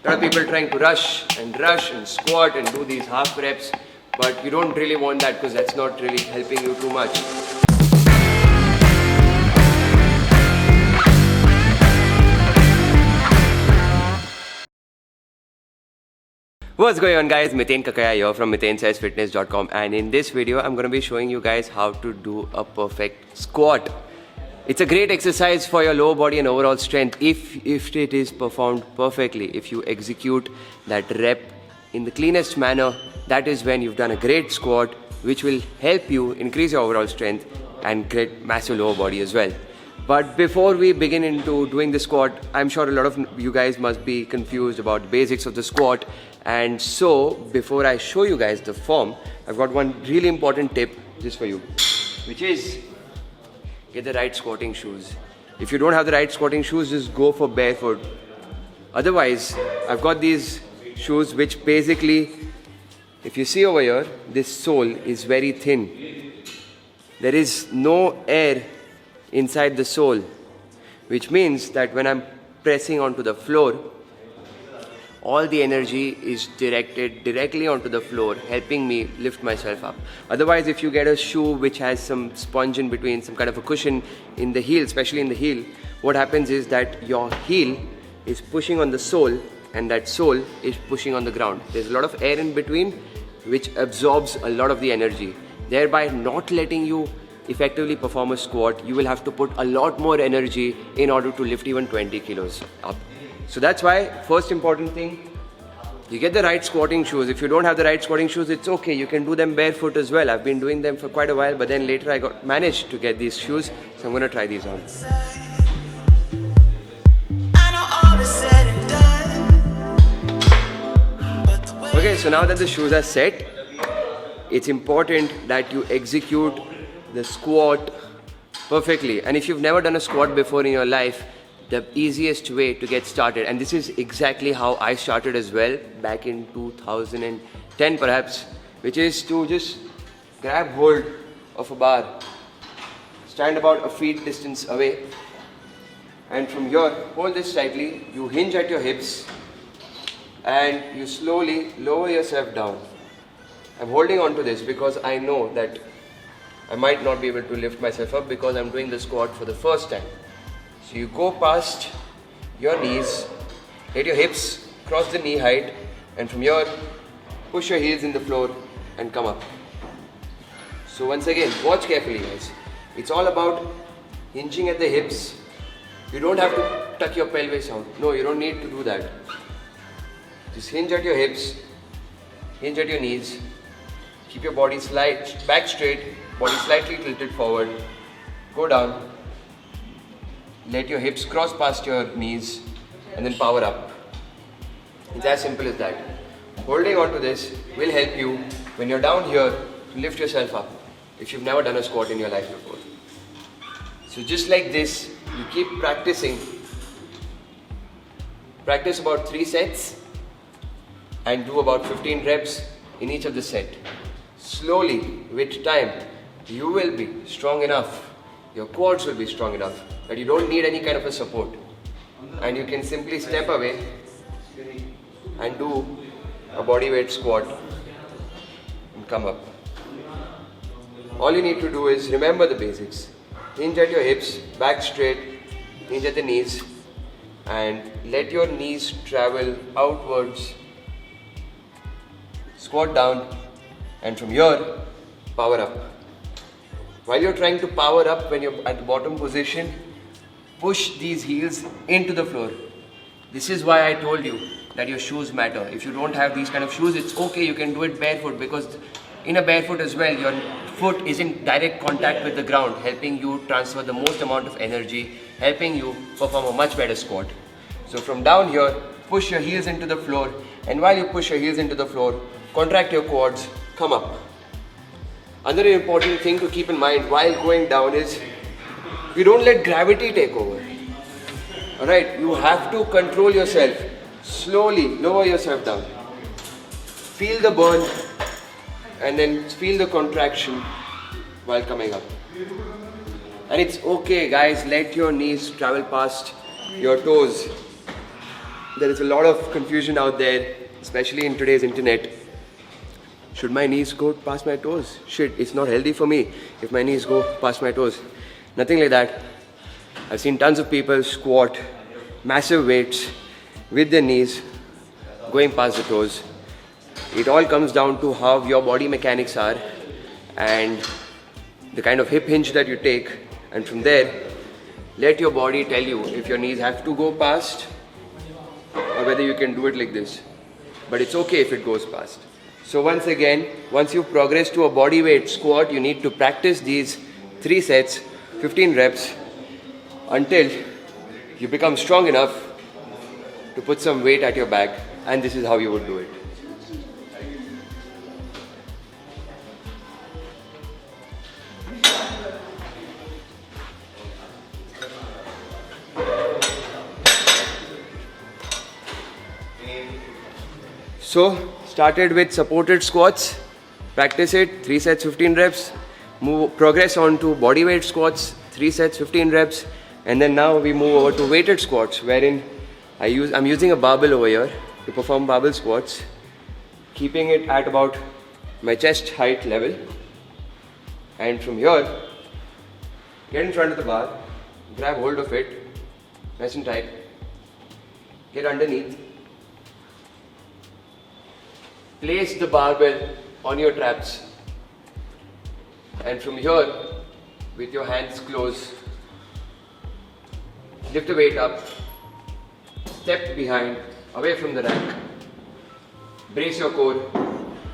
A lot of people trying to rush and squat and do these half reps, but you don't really want that because that's not really helping you too much. What's going on, guys? Miten Kakaya here from MitenSaysFitness.com, and in this video I'm going to be showing you guys how to do a perfect squat. It's a great exercise for your lower body and overall strength if it is performed perfectly. If you execute that rep in the cleanest manner, that is when you've done a great squat, which will help you increase your overall strength and get massive lower body as well. But before we begin into doing the squat, I'm sure a lot of you guys must be confused about the basics of the squat. And so, before I show you guys the form, I've got one really important tip just for you, which is get the right squatting shoes. If you don't have the right squatting shoes, just go for barefoot. Otherwise, I've got these shoes which basically, if you see over here, this sole is very thin. There is no air inside the sole, which means that when I'm pressing onto the floor, all the energy is directed directly onto the floor, helping me lift myself up. Otherwise, if you get a shoe which has some sponge in between, some kind of a cushion in the heel, especially in the heel, what happens is that your heel is pushing on the sole and that sole is pushing on the ground. There's a lot of air in between which absorbs a lot of the energy, thereby not letting you effectively perform a squat. You will have to put a lot more energy in order to lift even 20 kilos up. So that's why first important thing, you get the right squatting shoes. If you don't have the right squatting shoes, it's okay. You can do them barefoot as well. I've been doing them for quite a while, but then later I managed to get these shoes. So I'm going to try these on. Okay, so now that the shoes are set, it's important that you execute the squat perfectly. And if you've never done a squat before in your life, the easiest way to get started, and this is exactly how I started as well back in 2010 perhaps, which is to just grab hold of a bar, stand about a feet distance away, and from here hold this tightly. You hinge at your hips and you slowly lower yourself down. I'm holding on to this because I know that I might not be able to lift myself up because I'm doing the squat for the first time. So you go past your knees, let your hips cross the knee height, and from here push your heels in the floor and come up. So once again, watch carefully, guys. It's all about hinging at the hips. You don't have to tuck your pelvis out. No, you don't need to do that. Just hinge at your hips, hinge at your knees, keep your body back straight, body slightly tilted forward, go down. Let your hips cross past your knees and then power up. It's as simple as that. Holding on to this will help you when you're down here to lift yourself up if you've never done a squat in your life before. So just like this, you keep practicing. Practice about 3 sets and do about 15 reps in each of the set. Slowly, with time, you will be strong enough, your quads will be strong enough that you don't need any kind of a support, and you can simply step away and do a body weight squat and come up. All you need to do is remember the basics. Hinge at your hips, back straight, hinge at the knees, and let your knees travel outwards. Squat down, and from here, power up. While you're trying to power up, when you're at the bottom position, push these heels into the floor. This is why I told you that your shoes matter. If you don't have these kind of shoes, it's okay, you can do it barefoot, because in a barefoot as well, your foot is in direct contact with the ground, helping you transfer the most amount of energy, helping you perform a much better squat. So from down here, push your heels into the floor, and while you push your heels into the floor, contract your quads, come up. Another important thing to keep in mind while going down is you don't let gravity take over. Alright, you have to control yourself. Slowly lower yourself down. Feel the burn and then feel the contraction while coming up. And it's okay, guys, let your knees travel past your toes. There is a lot of confusion out there, especially in today's internet. Should my knees go past my toes? Shit, it's not healthy for me if my knees go past my toes. Nothing like that. I've seen tons of people squat massive weights with their knees going past the toes. It all comes down to how your body mechanics are and the kind of hip hinge that you take, and from there, let your body tell you if your knees have to go past or whether you can do it like this. But it's okay if it goes past. So once again, once you progress to a body weight squat, you need to practice these 3 sets, 15 reps, until you become strong enough to put some weight at your back, and this is how you would do it. So, started with supported squats, practice it, 3 sets, 15 reps, progress on to bodyweight squats, 3 sets, 15 reps, and then now we move over to weighted squats, wherein I'm using a barbell over here to perform barbell squats, keeping it at about my chest height level, and from here, get in front of the bar, grab hold of it, nice and tight, get underneath, place the barbell on your traps, and from here, with your hands closed, lift the weight up, step behind, away from the rack, brace your core,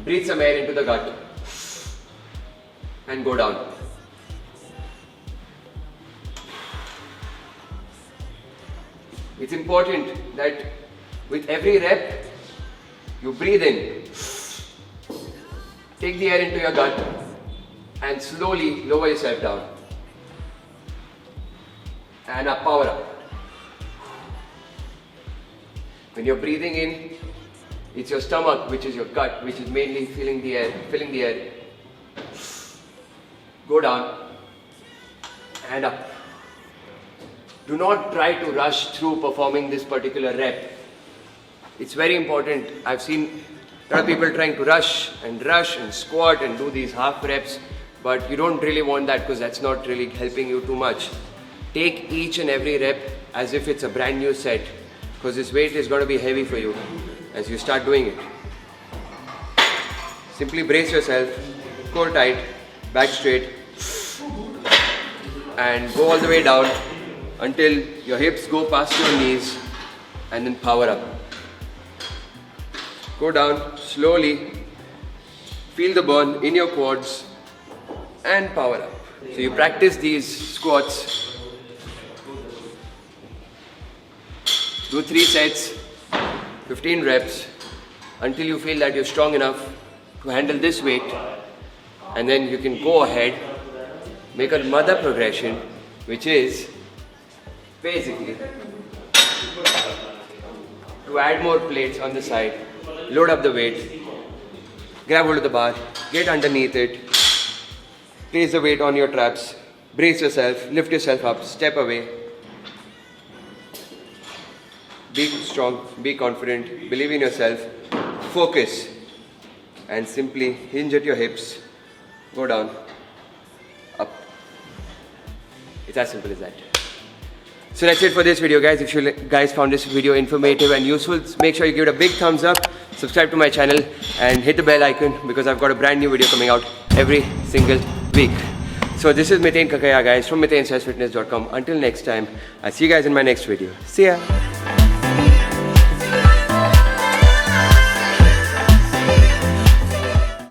breathe some air into the gut, and go down. It's important that with every rep, you breathe in, take the air into your gut, and slowly lower yourself down. And up, power up. When you're breathing in, it's your stomach, which is your gut, which is mainly filling the air. Go down and up. Do not try to rush through performing this particular rep. It's very important. I've seen a lot of people trying to rush and squat and do these half reps, but you don't really want that because that's not really helping you too much. Take each and every rep as if it's a brand new set, because this weight is going to be heavy for you as you start doing it. Simply brace yourself, core tight, back straight, and go all the way down until your hips go past your knees, and then power up. Go down slowly, feel the burn in your quads, and power up. So you practice these squats, do 3 sets, 15 reps, until you feel that you're strong enough to handle this weight, and then you can go ahead, make another progression, which is basically to add more plates on the side, load up the weight, grab hold of the bar, get underneath it, place the weight on your traps, brace yourself, lift yourself up, step away. Be strong, be confident, believe in yourself, focus, and simply hinge at your hips, go down, up. It's as simple as that. So that's it for this video, guys. If you guys found this video informative and useful, make sure you give it a big thumbs up, subscribe to my channel, and hit the bell icon because I've got a brand new video coming out every single week. So this is Miten Kakaya, guys, from MitenStressFitness.com. Until next time, I'll see you guys in my next video. See ya.